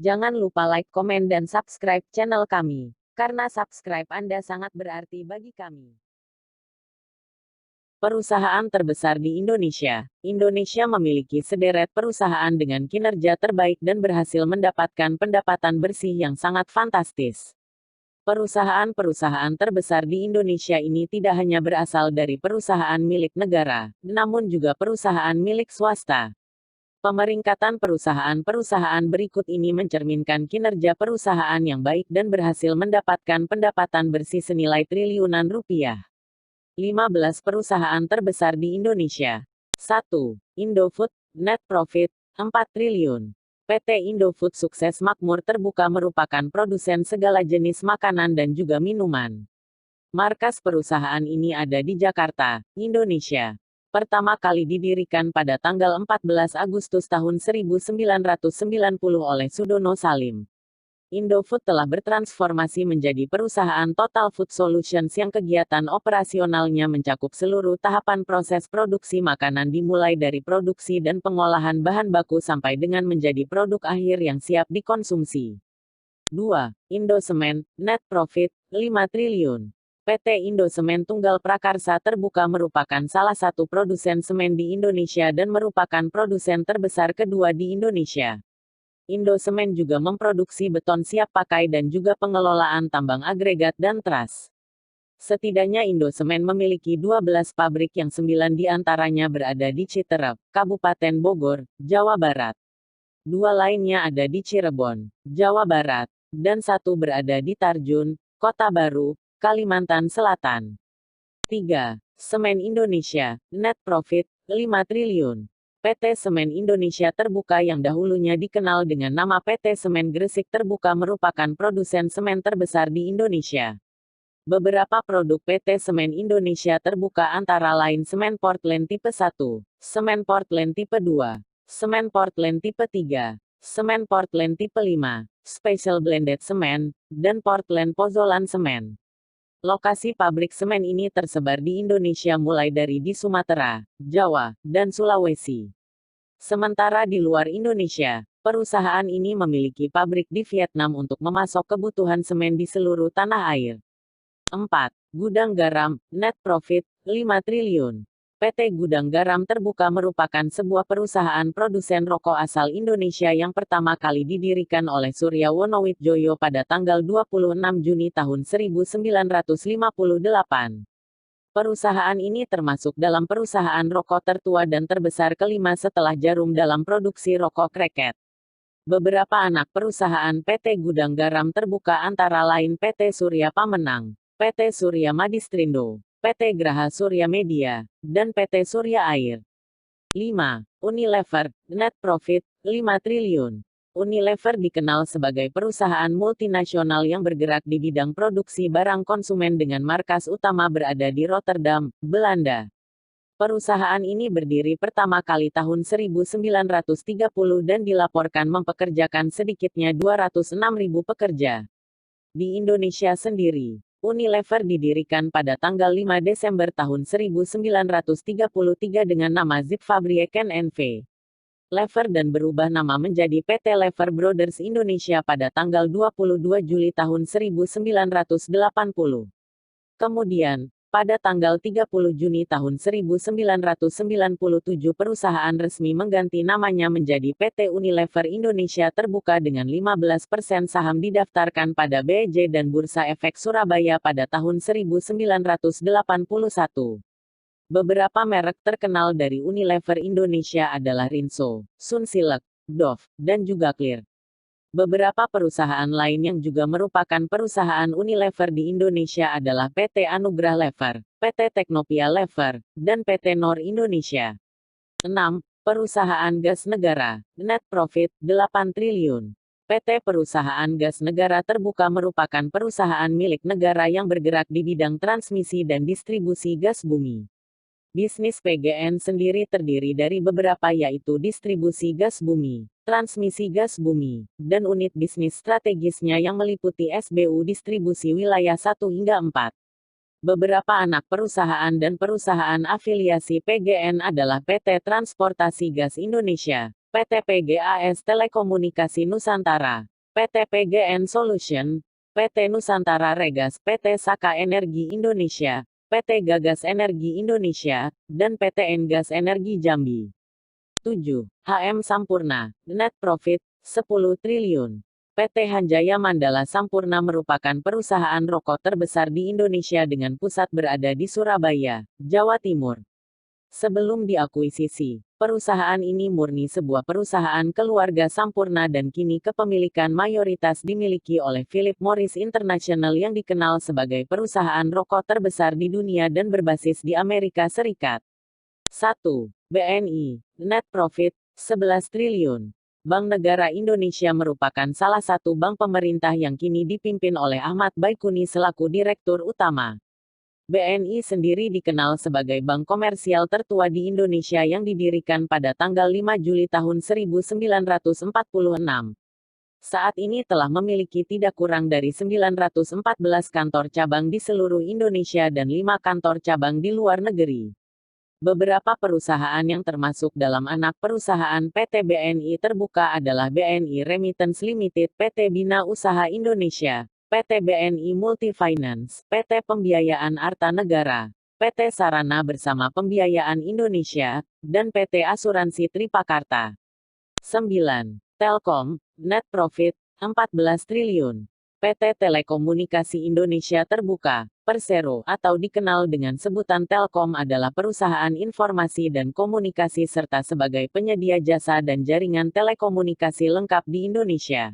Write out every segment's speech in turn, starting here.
Jangan lupa like, komen dan subscribe channel kami. Karena subscribe Anda sangat berarti bagi kami. Perusahaan terbesar di Indonesia. Indonesia memiliki sederet perusahaan dengan kinerja terbaik dan berhasil mendapatkan pendapatan bersih yang sangat fantastis. Perusahaan-perusahaan terbesar di Indonesia ini tidak hanya berasal dari perusahaan milik negara, namun juga perusahaan milik swasta. Pemeringkatan perusahaan-perusahaan berikut ini mencerminkan kinerja perusahaan yang baik dan berhasil mendapatkan pendapatan bersih senilai triliunan rupiah. 15 perusahaan terbesar di Indonesia. 1. Indofood, net profit, 4 triliun. PT Indofood sukses makmur terbuka merupakan produsen segala jenis makanan dan juga minuman. Markas perusahaan ini ada di Jakarta, Indonesia. Pertama kali didirikan pada tanggal 14 Agustus tahun 1990 oleh Sudono Salim. Indofood telah bertransformasi menjadi perusahaan Total Food Solutions yang kegiatan operasionalnya mencakup seluruh tahapan proses produksi makanan dimulai dari produksi dan pengolahan bahan baku sampai dengan menjadi produk akhir yang siap dikonsumsi. 2. Indosemen, net profit, 5 triliun. PT Indosemen Tunggal Prakarsa Terbuka merupakan salah satu produsen semen di Indonesia dan merupakan produsen terbesar kedua di Indonesia. Indosemen juga memproduksi beton siap pakai dan juga pengelolaan tambang agregat dan trus. Setidaknya Indosemen memiliki 12 pabrik yang 9 diantaranya berada di Citerep, Kabupaten Bogor, Jawa Barat. 2 lainnya ada di Cirebon, Jawa Barat, dan 1 berada di Tarjun, Kota Baru, Kalimantan Selatan. 3. Semen Indonesia, net profit, 5 triliun. PT Semen Indonesia Terbuka yang dahulunya dikenal dengan nama PT Semen Gresik Terbuka merupakan produsen semen terbesar di Indonesia. Beberapa produk PT Semen Indonesia Terbuka antara lain semen Portland tipe 1, semen Portland tipe 2, semen Portland tipe 3, semen Portland tipe 5, Special Blended Semen, dan Portland Pozzolan Semen. Lokasi pabrik semen ini tersebar di Indonesia mulai dari di Sumatera, Jawa, dan Sulawesi. Sementara di luar Indonesia, perusahaan ini memiliki pabrik di Vietnam untuk memasok kebutuhan semen di seluruh tanah air. 4. Gudang Garam, net profit, 5 triliun. PT Gudang Garam Terbuka merupakan sebuah perusahaan produsen rokok asal Indonesia yang pertama kali didirikan oleh Surya Wonowitjoyo pada tanggal 26 Juni tahun 1958. Perusahaan ini termasuk dalam perusahaan rokok tertua dan terbesar kelima setelah Jarum dalam produksi rokok kreket. Beberapa anak perusahaan PT Gudang Garam Terbuka antara lain PT Surya Pamenang, PT Surya Madistrindo, PT Graha Surya Media, dan PT Surya Air. 5. Unilever, net profit, 5 triliun. Unilever dikenal sebagai perusahaan multinasional yang bergerak di bidang produksi barang konsumen dengan markas utama berada di Rotterdam, Belanda. Perusahaan ini berdiri pertama kali tahun 1930 dan dilaporkan mempekerjakan sedikitnya 206.000 pekerja. Di Indonesia sendiri, Unilever didirikan pada tanggal 5 Desember tahun 1933 dengan nama ZIP Fabrieken N.V. Lever dan berubah nama menjadi PT Lever Brothers Indonesia pada tanggal 22 Juli tahun 1980. Kemudian, pada tanggal 30 Juni tahun 1997 perusahaan resmi mengganti namanya menjadi PT Unilever Indonesia Terbuka dengan 15% saham didaftarkan pada BEJ dan Bursa Efek Surabaya pada tahun 1981. Beberapa merek terkenal dari Unilever Indonesia adalah Rinso, Sunsilk, Dove, dan juga Clear. Beberapa perusahaan lain yang juga merupakan perusahaan Unilever di Indonesia adalah PT Anugrah Lever, PT Teknopia Lever, dan PT Nor Indonesia. 6. Perusahaan Gas Negara, net profit, 8 triliun. PT Perusahaan Gas Negara Terbuka merupakan perusahaan milik negara yang bergerak di bidang transmisi dan distribusi gas bumi. Bisnis PGN sendiri terdiri dari beberapa yaitu distribusi gas bumi, transmisi gas bumi, dan unit bisnis strategisnya yang meliputi SBU distribusi wilayah 1 hingga 4. Beberapa anak perusahaan dan perusahaan afiliasi PGN adalah PT Transportasi Gas Indonesia, PT PGAS Telekomunikasi Nusantara, PT PGN Solution, PT Nusantara Regas, PT Saka Energi Indonesia, PT Gagas Energi Indonesia, dan PT Engas Energi Jambi. 7. HM Sampurna, net profit, 10 triliun. PT Hanjaya Mandala Sampurna merupakan perusahaan rokok terbesar di Indonesia dengan pusat berada di Surabaya, Jawa Timur. Sebelum diakuisisi, perusahaan ini murni sebuah perusahaan keluarga Sampurna dan kini kepemilikan mayoritas dimiliki oleh Philip Morris International yang dikenal sebagai perusahaan rokok terbesar di dunia dan berbasis di Amerika Serikat. 1. BNI, net profit, 11 triliun. Bank Negara Indonesia merupakan salah satu bank pemerintah yang kini dipimpin oleh Ahmad Baikuni selaku Direktur Utama. BNI sendiri dikenal sebagai bank komersial tertua di Indonesia yang didirikan pada tanggal 5 Juli tahun 1946. Saat ini telah memiliki tidak kurang dari 914 kantor cabang di seluruh Indonesia dan 5 kantor cabang di luar negeri. Beberapa perusahaan yang termasuk dalam anak perusahaan PT BNI Terbuka adalah BNI Remittance Limited, PT Bina Usaha Indonesia, PT BNI Multifinance, PT Pembiayaan Arta Negara, PT Sarana Bersama Pembiayaan Indonesia, dan PT Asuransi Tripakarta. 9. Telkom, net profit, 14 triliun. PT Telekomunikasi Indonesia Terbuka, Persero, atau dikenal dengan sebutan Telkom adalah perusahaan informasi dan komunikasi serta sebagai penyedia jasa dan jaringan telekomunikasi lengkap di Indonesia.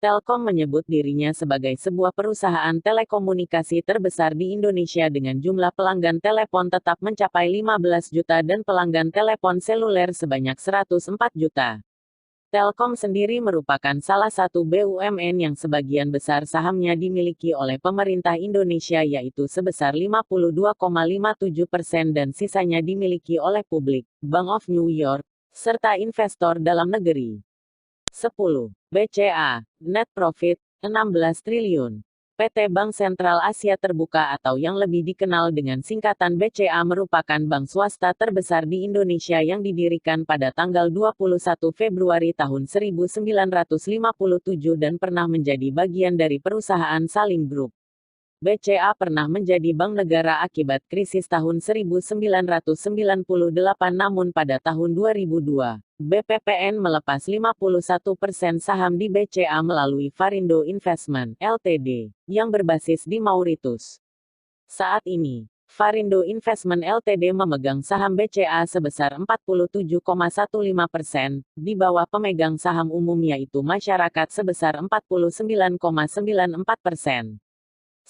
Telkom menyebut dirinya sebagai sebuah perusahaan telekomunikasi terbesar di Indonesia dengan jumlah pelanggan telepon tetap mencapai 15 juta dan pelanggan telepon seluler sebanyak 104 juta. Telkom sendiri merupakan salah satu BUMN yang sebagian besar sahamnya dimiliki oleh pemerintah Indonesia yaitu sebesar 52,57% dan sisanya dimiliki oleh publik, Bank of New York, serta investor dalam negeri. 10. BCA, net profit, 16 triliun. PT Bank Sentral Asia Terbuka atau yang lebih dikenal dengan singkatan BCA merupakan bank swasta terbesar di Indonesia yang didirikan pada tanggal 21 Februari tahun 1957 dan pernah menjadi bagian dari perusahaan Salim Group. BCA pernah menjadi bank negara akibat krisis tahun 1998 namun pada tahun 2002, BPPN melepas 51% saham di BCA melalui Varindo Investment, Ltd, yang berbasis di Mauritius. Saat ini, Varindo Investment Ltd memegang saham BCA sebesar 47,15%, di bawah pemegang saham umum yaitu masyarakat sebesar 49,94%.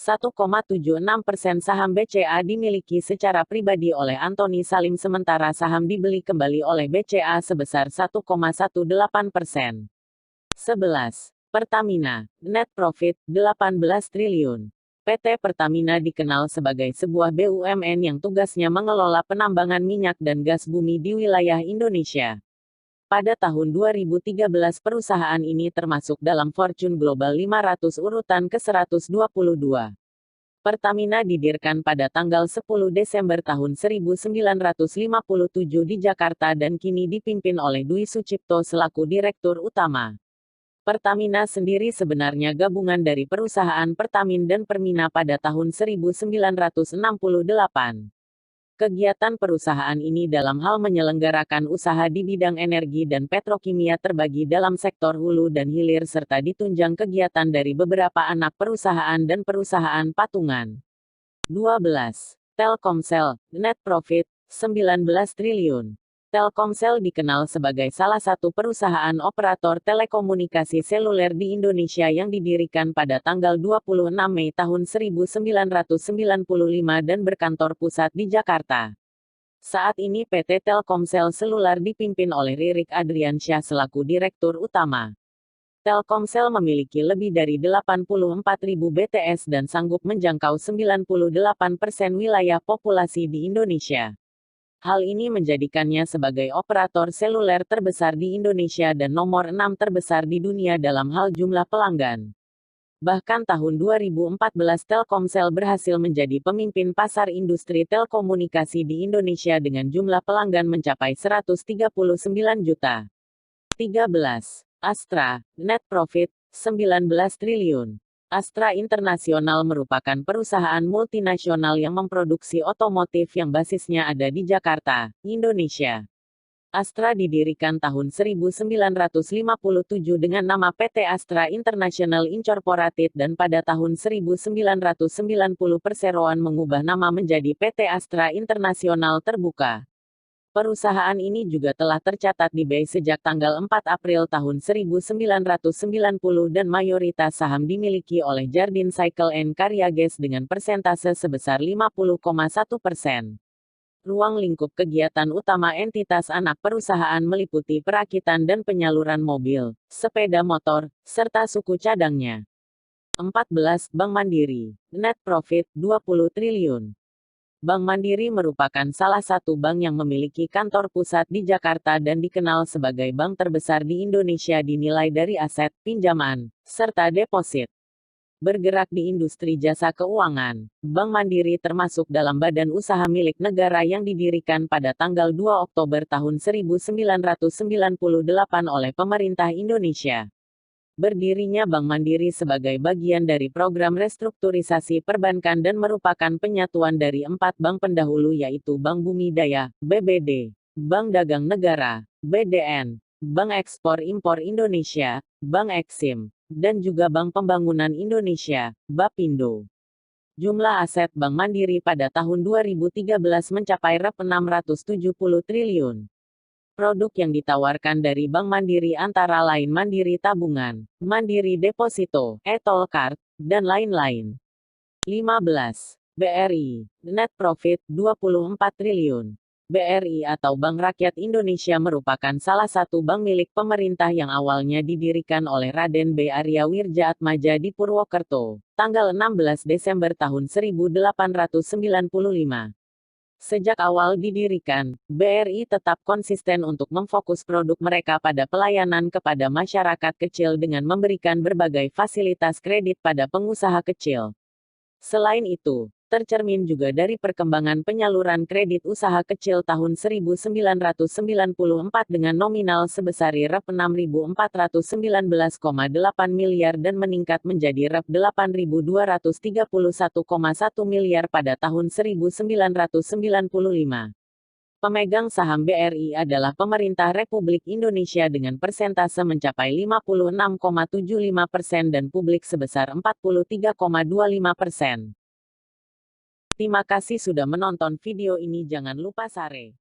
1,76% saham BCA dimiliki secara pribadi oleh Antoni Salim sementara saham dibeli kembali oleh BCA sebesar 1,18%. 11. Pertamina, net profit, 18 triliun. PT Pertamina dikenal sebagai sebuah BUMN yang tugasnya mengelola penambangan minyak dan gas bumi di wilayah Indonesia. Pada tahun 2013 perusahaan ini termasuk dalam Fortune Global 500 urutan ke-122. Pertamina didirikan pada tanggal 10 Desember tahun 1957 di Jakarta dan kini dipimpin oleh Dwi Sucipto selaku Direktur Utama. Pertamina sendiri sebenarnya gabungan dari perusahaan Pertamin dan Permina pada tahun 1968. Kegiatan perusahaan ini dalam hal menyelenggarakan usaha di bidang energi dan petrokimia terbagi dalam sektor hulu dan hilir serta ditunjang kegiatan dari beberapa anak perusahaan dan perusahaan patungan. 12. Telkomsel, net profit, 19 triliun. Telkomsel dikenal sebagai salah satu perusahaan operator telekomunikasi seluler di Indonesia yang didirikan pada tanggal 26 Mei tahun 1995 dan berkantor pusat di Jakarta. Saat ini PT Telkomsel Seluler dipimpin oleh Ririk Adriansyah selaku Direktur Utama. Telkomsel memiliki lebih dari 84.000 BTS dan sanggup menjangkau 98% wilayah populasi di Indonesia. Hal ini menjadikannya sebagai operator seluler terbesar di Indonesia dan nomor 6 terbesar di dunia dalam hal jumlah pelanggan. Bahkan tahun 2014 Telkomsel berhasil menjadi pemimpin pasar industri telekomunikasi di Indonesia dengan jumlah pelanggan mencapai 139 juta. 13. Astra, net profit, 19 triliun. Astra International merupakan perusahaan multinasional yang memproduksi otomotif yang basisnya ada di Jakarta, Indonesia. Astra didirikan tahun 1957 dengan nama PT Astra International Incorporated dan pada tahun 1990 perseroan mengubah nama menjadi PT Astra Internasional Terbuka. Perusahaan ini juga telah tercatat di BI sejak tanggal 4 April tahun 1990 dan mayoritas saham dimiliki oleh Jardine Cycle & Carriages dengan persentase sebesar 50,1%. Ruang lingkup kegiatan utama entitas anak perusahaan meliputi perakitan dan penyaluran mobil, sepeda motor, serta suku cadangnya. 14. Bank Mandiri. Net profit, 20 triliun. Bank Mandiri merupakan salah satu bank yang memiliki kantor pusat di Jakarta dan dikenal sebagai bank terbesar di Indonesia dinilai dari aset, pinjaman, serta deposit. Bergerak di industri jasa keuangan, Bank Mandiri termasuk dalam badan usaha milik negara yang didirikan pada tanggal 2 Oktober tahun 1998 oleh pemerintah Indonesia. Berdirinya Bank Mandiri sebagai bagian dari program restrukturisasi perbankan dan merupakan penyatuan dari 4 bank pendahulu yaitu Bank Bumi Daya, BBD, Bank Dagang Negara, BDN, Bank Ekspor Impor Indonesia, Bank Eksim, dan juga Bank Pembangunan Indonesia, Bapindo. Jumlah aset Bank Mandiri pada tahun 2013 mencapai Rp670 triliun. Produk yang ditawarkan dari Bank Mandiri antara lain Mandiri Tabungan, Mandiri Deposito, e-tol card, dan lain-lain. 15. BRI. Net profit, 24 triliun. BRI atau Bank Rakyat Indonesia merupakan salah satu bank milik pemerintah yang awalnya didirikan oleh Raden B. Arya Wirja Atmaja di Purwokerto, tanggal 16 Desember tahun 1895. Sejak awal didirikan, BRI tetap konsisten untuk memfokus produk mereka pada pelayanan kepada masyarakat kecil dengan memberikan berbagai fasilitas kredit pada pengusaha kecil. Selain itu, tercermin juga dari perkembangan penyaluran kredit usaha kecil tahun 1994 dengan nominal sebesar Rp6.419,8 miliar dan meningkat menjadi Rp8.231,1 miliar pada tahun 1995. Pemegang saham BRI adalah pemerintah Republik Indonesia dengan persentase mencapai 56,75% dan publik sebesar 43,25%. Terima kasih sudah menonton video ini, jangan lupa share.